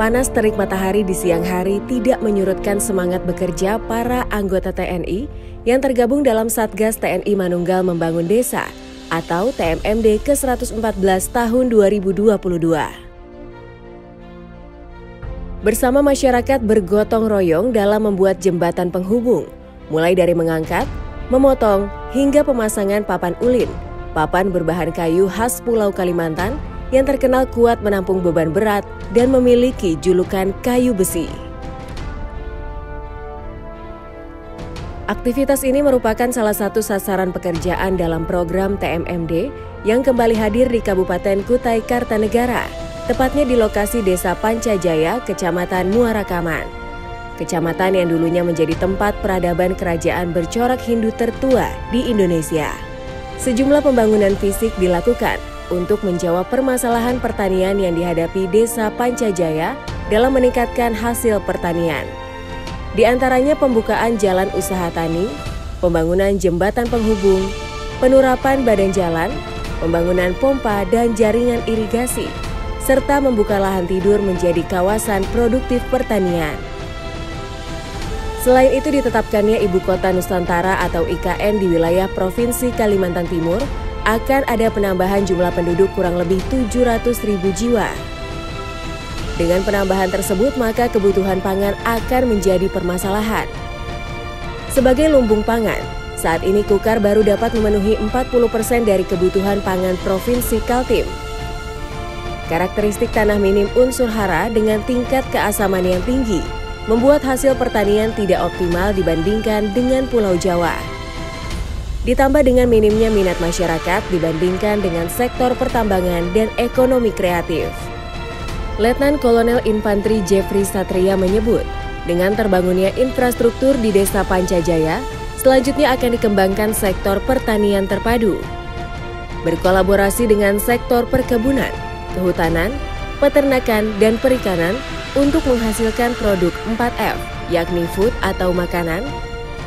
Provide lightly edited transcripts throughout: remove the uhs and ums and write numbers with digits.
panas terik matahari di siang hari tidak menyurutkan semangat bekerja para anggota TNI yang tergabung dalam Satgas TNI Manunggal Membangun Desa atau TMMD ke-114 tahun 2022. Bersama masyarakat bergotong royong dalam membuat jembatan penghubung, mulai dari mengangkat, memotong, hingga pemasangan papan ulin, papan berbahan kayu khas Pulau Kalimantan yang terkenal kuat menampung beban berat dan memiliki julukan kayu besi. Aktivitas ini merupakan salah satu sasaran pekerjaan dalam program TMMD yang kembali hadir di Kabupaten Kutai Kartanegara, tepatnya di lokasi Desa Pancajaya, Kecamatan Muara Kaman. Kecamatan yang dulunya menjadi tempat peradaban kerajaan bercorak Hindu tertua di Indonesia. Sejumlah pembangunan fisik dilakukan untuk menjawab permasalahan pertanian yang dihadapi Desa Pancajaya dalam meningkatkan hasil pertanian. Di antaranya pembukaan jalan usaha tani, pembangunan jembatan penghubung, penurapan badan jalan, pembangunan pompa dan jaringan irigasi, serta membuka lahan tidur menjadi kawasan produktif pertanian. Selain itu ditetapkannya Ibu Kota Nusantara atau IKN di wilayah Provinsi Kalimantan Timur, akan ada penambahan jumlah penduduk kurang lebih 700.000 jiwa. Dengan penambahan tersebut, maka kebutuhan pangan akan menjadi permasalahan. Sebagai lumbung pangan, saat ini Kukar baru dapat memenuhi 40% dari kebutuhan pangan Provinsi Kaltim. Karakteristik tanah minim unsur hara dengan tingkat keasaman yang tinggi, membuat hasil pertanian tidak optimal dibandingkan dengan Pulau Jawa. Ditambah dengan minimnya minat masyarakat dibandingkan dengan sektor pertambangan dan ekonomi kreatif. Letnan Kolonel Infantri Jeffrey Satria menyebut, dengan terbangunnya infrastruktur di Desa Pancajaya, selanjutnya akan dikembangkan sektor pertanian terpadu. Berkolaborasi dengan sektor perkebunan, kehutanan, peternakan, dan perikanan untuk menghasilkan produk 4F, yakni food atau makanan,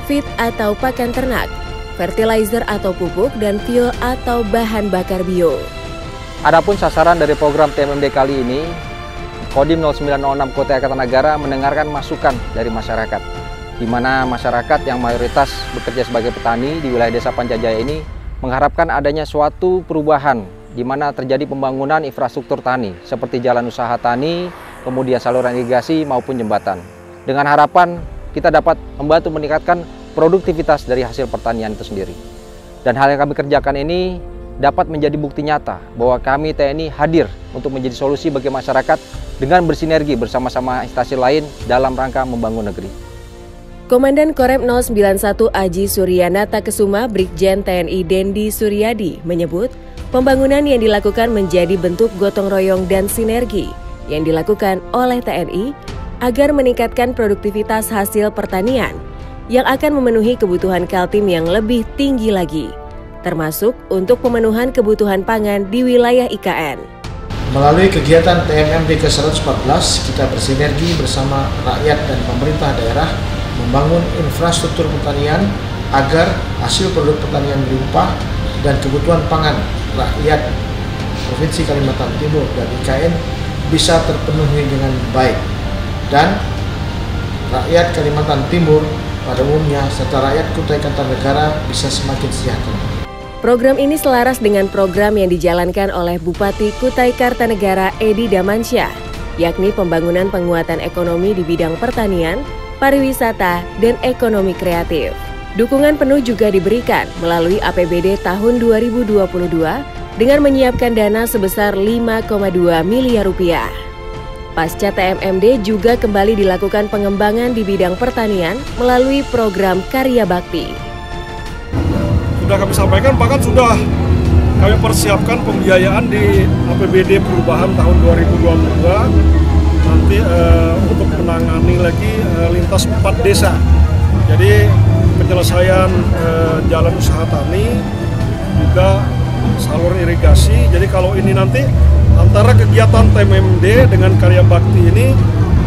feed atau pakan ternak, fertilizer atau pupuk, dan fuel atau bahan bakar bio. Adapun sasaran dari program TMMD kali ini, Kodim 0906 Kutai Kartanegara mendengarkan masukan dari masyarakat, di mana masyarakat yang mayoritas bekerja sebagai petani di wilayah Desa Pancajaya ini mengharapkan adanya suatu perubahan, di mana terjadi pembangunan infrastruktur tani, seperti jalan usaha tani, kemudian saluran irigasi maupun jembatan. Dengan harapan kita dapat membantu meningkatkan produktivitas dari hasil pertanian itu sendiri. Dan hal yang kami kerjakan ini dapat menjadi bukti nyata bahwa kami TNI hadir untuk menjadi solusi bagi masyarakat dengan bersinergi bersama-sama instansi lain dalam rangka membangun negeri. Komandan Korem 091 Aji Suryanata Kesuma Brigjen TNI Dendi Suryadi menyebut, pembangunan yang dilakukan menjadi bentuk gotong royong dan sinergi yang dilakukan oleh TNI agar meningkatkan produktivitas hasil pertanian yang akan memenuhi kebutuhan Kaltim yang lebih tinggi lagi, termasuk untuk pemenuhan kebutuhan pangan di wilayah IKN. Melalui kegiatan TMMD ke-114, kita bersinergi bersama rakyat dan pemerintah daerah membangun infrastruktur pertanian agar hasil produk pertanian melimpah dan kebutuhan pangan rakyat Provinsi Kalimantan Timur dan IKN bisa terpenuhi dengan baik. Dan rakyat Kalimantan Timur pada umumnya serta rakyat Kutai Kartanegara bisa semakin sejahtera. Program ini selaras dengan program yang dijalankan oleh Bupati Kutai Kartanegara Edi Damansyah, yakni pembangunan penguatan ekonomi di bidang pertanian, pariwisata, dan ekonomi kreatif. Dukungan penuh juga diberikan melalui APBD tahun 2022 dengan menyiapkan dana sebesar 5,2 miliar rupiah. Pasca TMMD juga kembali dilakukan pengembangan di bidang pertanian melalui program Karya Bakti. Sudah kami sampaikan, bahkan sudah kami persiapkan pembiayaan di APBD perubahan tahun 2022 nanti untuk menangani lagi lintas 4 desa. Jadi penyelesaian jalan usaha tani, juga saluran irigasi. Jadi kalau ini nanti antara kegiatan TMMD dengan Karya Bakti ini,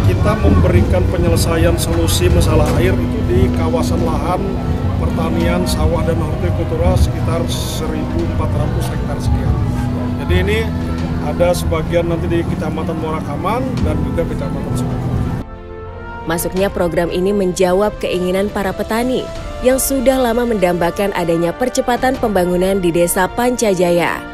kita memberikan penyelesaian solusi masalah air itu di kawasan lahan pertanian, sawah, dan hortikultura sekitar 1.400 hektar sekian. Jadi ini ada sebagian nanti di Kecamatan Morakaman dan juga Kecamatan Sukabumi. Masuknya program ini menjawab keinginan para petani yang sudah lama mendambakan adanya percepatan pembangunan di Desa Pancajaya,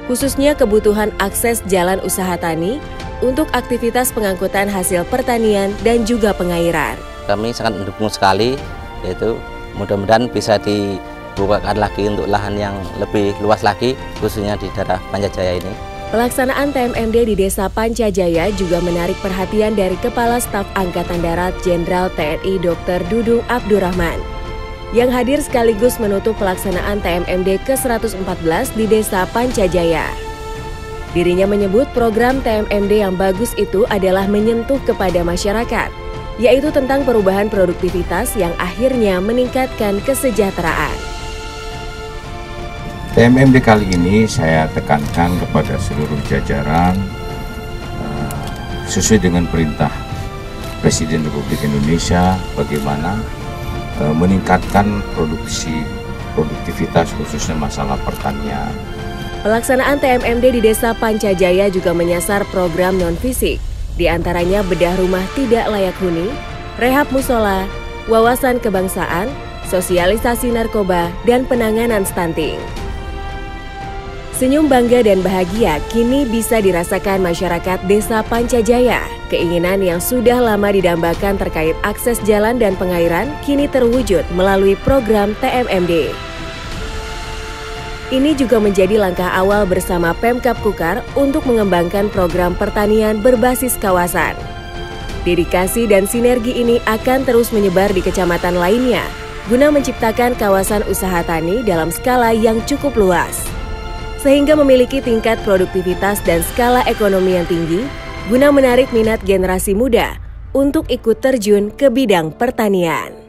khususnya kebutuhan akses jalan usaha tani untuk aktivitas pengangkutan hasil pertanian dan juga pengairan. Kami sangat mendukung sekali, yaitu mudah-mudahan bisa dibukakan lagi untuk lahan yang lebih luas lagi, khususnya di daerah Pancajaya ini. Pelaksanaan TMMD di Desa Pancajaya juga menarik perhatian dari Kepala Staf Angkatan Darat Jenderal TNI Dr. Dudung Abdurrahman yang hadir sekaligus menutup pelaksanaan TMMD ke-114 di Desa Pancajaya. Dirinya menyebut program TMMD yang bagus itu adalah menyentuh kepada masyarakat, yaitu tentang perubahan produktivitas yang akhirnya meningkatkan kesejahteraan. TMMD kali ini saya tekankan kepada seluruh jajaran sesuai dengan perintah Presiden Republik Indonesia bagaimana meningkatkan produktivitas khususnya masalah pertanian. Pelaksanaan TMMD di Desa Pancajaya juga menyasar program non-fisik, di antaranya bedah rumah tidak layak huni, rehab musola, wawasan kebangsaan, sosialisasi narkoba, dan penanganan stunting. Senyum bangga dan bahagia kini bisa dirasakan masyarakat Desa Pancajaya. Keinginan yang sudah lama didambakan terkait akses jalan dan pengairan kini terwujud melalui program TMMD. Ini juga menjadi langkah awal bersama Pemkab Kukar untuk mengembangkan program pertanian berbasis kawasan. Dedikasi dan sinergi ini akan terus menyebar di kecamatan lainnya, guna menciptakan kawasan usaha tani dalam skala yang cukup luas, sehingga memiliki tingkat produktivitas dan skala ekonomi yang tinggi, guna menarik minat generasi muda untuk ikut terjun ke bidang pertanian.